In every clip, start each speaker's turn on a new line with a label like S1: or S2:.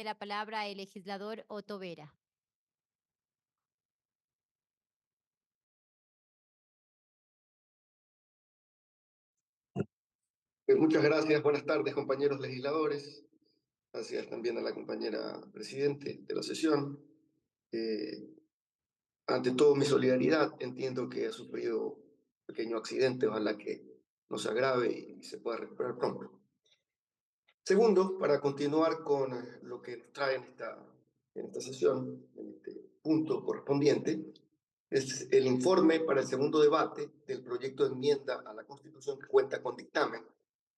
S1: tiene la palabra el legislador Otto Vera.
S2: Muchas gracias, buenas tardes compañeros legisladores, gracias también a la compañera presidente de la sesión. Eh, Ante todo mi solidaridad, entiendo que ha sufrido un pequeño accidente, ojalá que no se agrave y se pueda recuperar pronto. Segundo, para continuar con lo que nos trae en esta sesión, en este punto correspondiente, es el informe para el segundo debate del proyecto de enmienda a la Constitución que cuenta con dictamen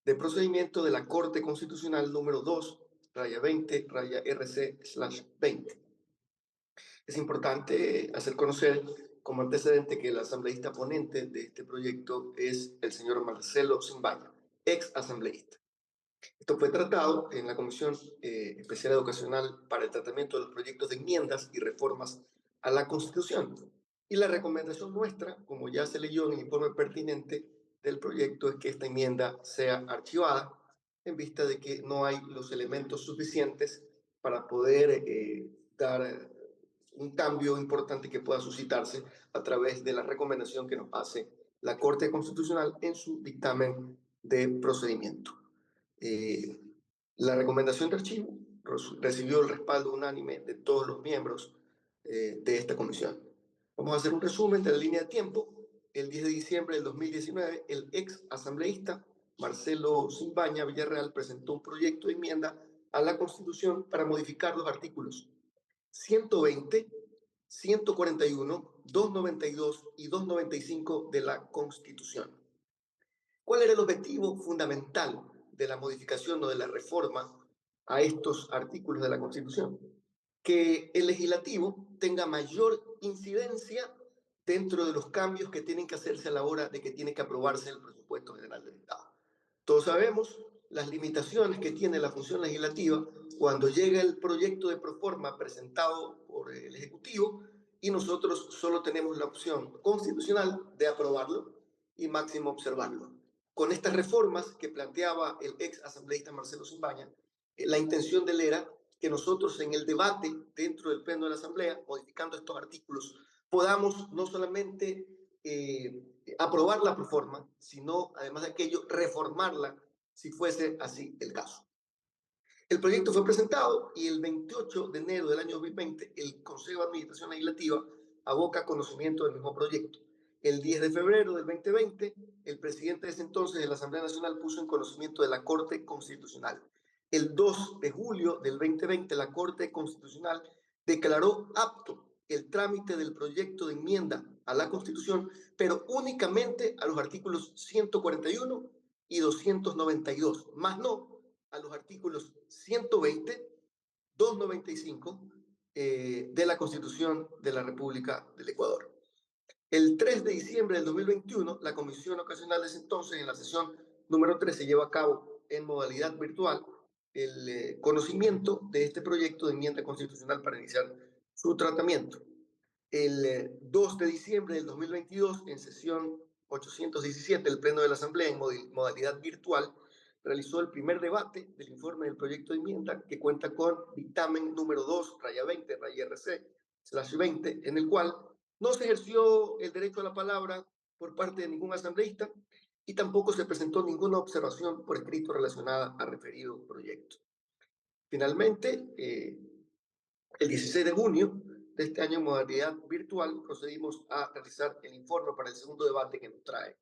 S2: de procedimiento de la Corte Constitucional número 2, raya 20, raya RC/20. Es importante hacer conocer como antecedente que el asambleísta ponente de este proyecto es el señor Marcelo Zimbaya, ex asambleísta. Esto fue tratado en la Comisión Especial Educacional para el tratamiento de los proyectos de enmiendas y reformas a la Constitución. Y la recomendación nuestra, como ya se leyó en el informe pertinente del proyecto, es que esta enmienda sea archivada en vista de que no hay los elementos suficientes para poder dar un cambio importante que pueda suscitarse a través de la recomendación que nos hace la Corte Constitucional en su dictamen de procedimiento. Eh, la recomendación de archivo recibió el respaldo unánime de todos los miembros de esta comisión. Vamos a hacer un resumen de la línea de tiempo. El 10 de diciembre del 2019, el ex asambleísta Marcelo Zimbaña Villarreal presentó un proyecto de enmienda a la Constitución para modificar los artículos 120, 141, 292 y 295 de la Constitución. ¿Cuál era el objetivo fundamental de la modificación o de la reforma a estos artículos de la Constitución? Que el legislativo tenga mayor incidencia dentro de los cambios que tienen que hacerse a la hora de que tiene que aprobarse el presupuesto general del Estado. Todos sabemos las limitaciones que tiene la función legislativa cuando llega el proyecto de proforma presentado por el Ejecutivo y nosotros solo tenemos la opción constitucional de aprobarlo y máximo observarlo. Con estas reformas que planteaba el ex asambleísta Marcelo Zimbaña, la intención de él era que nosotros en el debate dentro del pleno de la Asamblea, modificando estos artículos, podamos no solamente aprobar la reforma, sino además de aquello, reformarla si fuese así el caso. El proyecto fue presentado y el 28 de enero del año 2020 el Consejo de Administración Legislativa aboca conocimiento del mismo proyecto. El 10 de febrero del 2020, el presidente de ese entonces de la Asamblea Nacional puso en conocimiento de la Corte Constitucional. El 2 de julio del 2020, la Corte Constitucional declaró apto el trámite del proyecto de enmienda a la Constitución, pero únicamente a los artículos 141 y 292, más no a los artículos 120, 295 de la Constitución de la República del Ecuador. El 3 de diciembre del 2021, la Comisión Ocasional de ese entonces, en la sesión número 3, se lleva a cabo en modalidad virtual el conocimiento de este proyecto de enmienda constitucional para iniciar su tratamiento. El 2 de diciembre del 2022, en sesión 817, el Pleno de la Asamblea, en modalidad virtual, realizó el primer debate del informe del proyecto de enmienda que cuenta con dictamen número 2, raya 20, raya RC/20, en el cual no se ejerció el derecho a la palabra por parte de ningún asambleísta y tampoco se presentó ninguna observación por escrito relacionada al referido proyecto. Finalmente, el 16 de junio de este año, en modalidad virtual, procedimos a realizar el informe para el segundo debate que nos trae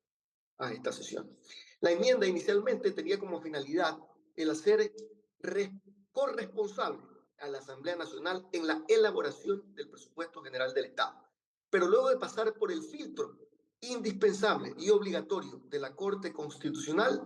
S2: a esta sesión. La enmienda inicialmente tenía como finalidad el hacer corresponsable a la Asamblea Nacional en la elaboración del presupuesto general del Estado. Pero luego de pasar por el filtro indispensable y obligatorio de la Corte Constitucional,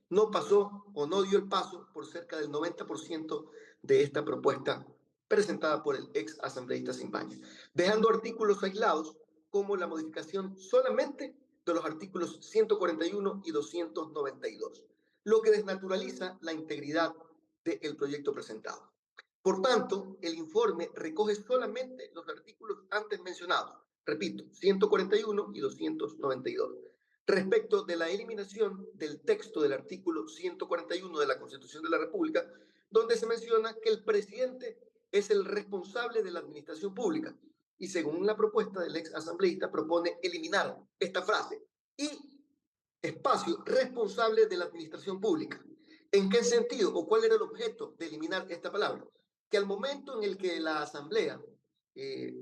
S2: no pasó o no dio el paso por cerca del 90% de esta propuesta presentada por el ex asambleísta Zimbaña, dejando artículos aislados como la modificación solamente de los artículos 141 y 292, lo que desnaturaliza la integridad del proyecto presentado. Por tanto, el informe recoge solamente los artículos antes mencionados, repito, 141 y 292. Respecto de la eliminación del texto del artículo 141 de la Constitución de la República, donde se menciona que el presidente es el responsable de la administración pública. Y según la propuesta del ex asambleísta, propone eliminar esta frase y espacio responsable de la administración pública. ¿En qué sentido o cuál era el objeto de eliminar esta palabra? Que al momento en el que la asamblea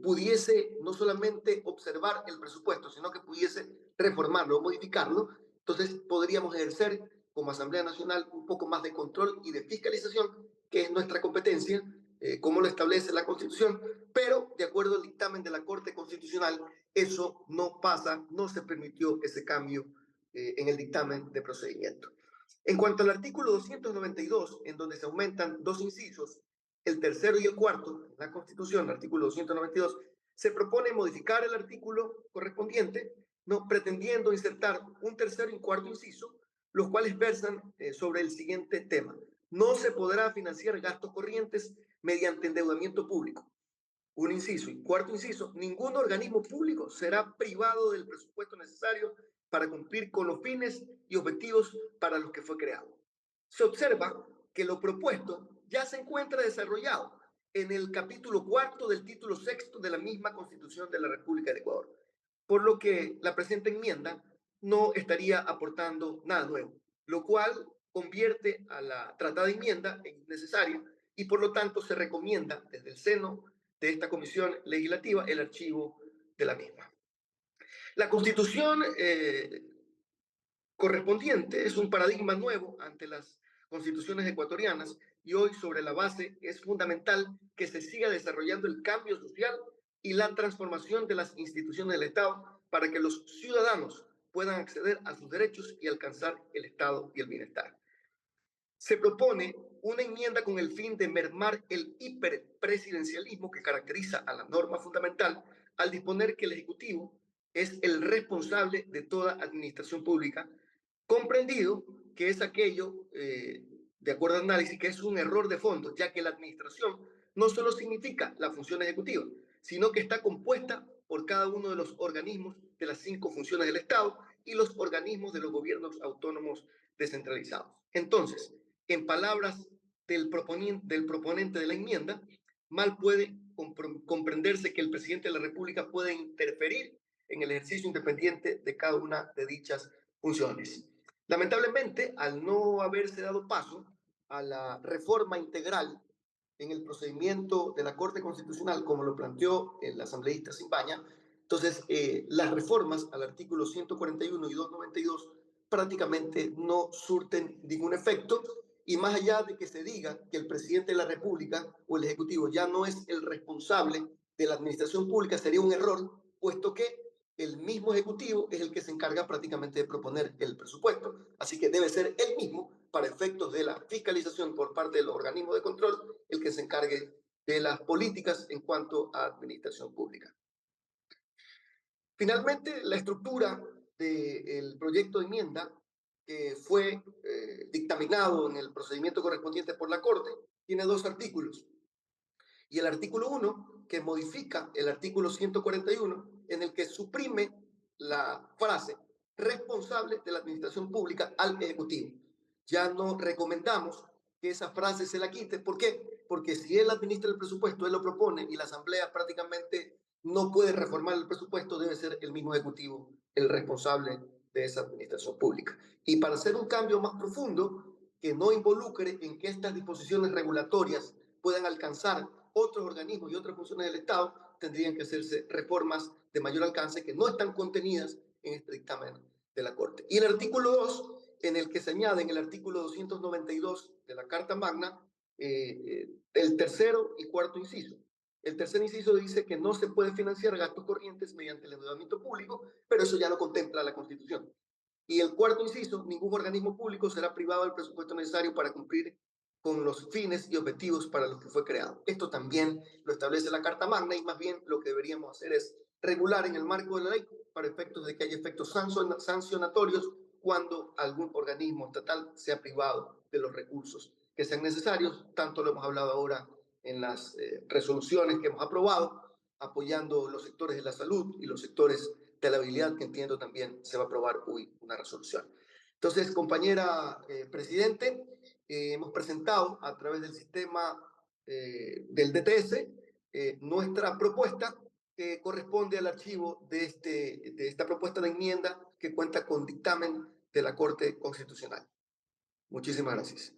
S2: pudiese no solamente observar el presupuesto, sino que pudiese reformarlo o modificarlo, entonces podríamos ejercer como Asamblea Nacional un poco más de control y de fiscalización, que es nuestra competencia, como lo establece la Constitución, pero de acuerdo al dictamen de la Corte Constitucional, eso no pasa, no se permitió ese cambio en el dictamen de procedimiento. En cuanto al artículo 292, en donde se aumentan dos incisos, el tercero y el cuarto, en la Constitución, el artículo 292, se propone modificar el artículo correspondiente, no pretendiendo insertar un tercero y un cuarto inciso, los cuales versan sobre el siguiente tema. No se podrá financiar gastos corrientes mediante endeudamiento público. Un inciso. Y cuarto inciso, ningún organismo público será privado del presupuesto necesario para cumplir con los fines y objetivos para los que fue creado. Se observa que lo propuesto ya se encuentra desarrollado en el capítulo cuarto del título sexto de la misma Constitución de la República de Ecuador, por lo que la presente enmienda no estaría aportando nada nuevo, lo cual convierte a la tratada enmienda en innecesaria y por lo tanto se recomienda desde el seno de esta comisión legislativa el archivo de la misma. La Constitución correspondiente es un paradigma nuevo ante las constituciones ecuatorianas y hoy sobre la base es fundamental que se siga desarrollando el cambio social y la transformación de las instituciones del Estado para que los ciudadanos puedan acceder a sus derechos y alcanzar el Estado y el bienestar. Se propone una enmienda con el fin de mermar el hiperpresidencialismo que caracteriza a la norma fundamental al disponer que el Ejecutivo es el responsable de toda administración pública, comprendido que es aquello, de acuerdo al análisis, que es un error de fondo, ya que la administración no solo significa la función ejecutiva, sino que está compuesta por cada uno de los organismos de las 5 funciones del Estado y los organismos de los gobiernos autónomos descentralizados. Entonces, en palabras del proponente de la enmienda, mal puede comprenderse que el presidente de la República puede interferir en el ejercicio independiente de cada una de dichas funciones. Lamentablemente, al no haberse dado paso a la reforma integral en el procedimiento de la Corte Constitucional, como lo planteó el asambleísta Simbaña, entonces las reformas al artículo 141 y 292 prácticamente no surten ningún efecto y más allá de que se diga que el presidente de la República o el Ejecutivo ya no es el responsable de la administración pública, sería un error, puesto que el mismo Ejecutivo es el que se encarga prácticamente de proponer el presupuesto, así que debe ser él mismo, para efectos de la fiscalización por parte de los organismos de control, el que se encargue de las políticas en cuanto a administración pública. Finalmente, la estructura del proyecto de enmienda que fue dictaminado en el procedimiento correspondiente por la Corte tiene 2 artículos. Y el artículo 1, que modifica el artículo 141, en el que suprime la frase responsable de la administración pública al Ejecutivo. Ya no recomendamos que esa frase se la quite. ¿Por qué? Porque si él administra el presupuesto, él lo propone y la Asamblea prácticamente no puede reformar el presupuesto, debe ser el mismo Ejecutivo el responsable de esa administración pública. Y para hacer un cambio más profundo, que no involucre en que estas disposiciones regulatorias puedan alcanzar otros organismos y otras funciones del Estado, tendrían que hacerse reformas de mayor alcance que no están contenidas en este dictamen de la Corte. Y el artículo 2, en el que se añade en el artículo 292 de la Carta Magna, el tercero y cuarto inciso. El tercer inciso dice que no se puede financiar gastos corrientes mediante el endeudamiento público, pero eso ya lo contempla la Constitución. Y el cuarto inciso, ningún organismo público será privado del presupuesto necesario para cumplir con los fines y objetivos para los que fue creado. Esto también lo establece la Carta Magna y más bien lo que deberíamos hacer es regular en el marco de la ley para efectos de que haya efectos sancionatorios cuando algún organismo estatal sea privado de los recursos que sean necesarios. Tanto lo hemos hablado ahora en las resoluciones que hemos aprobado, apoyando los sectores de la salud y los sectores de la habilidad, que entiendo también se va a aprobar hoy una resolución. Entonces, compañera presidente, hemos presentado a través del sistema del DTS nuestra propuesta que corresponde al archivo de esta propuesta de enmienda que cuenta con dictamen de la Corte Constitucional. Muchísimas gracias.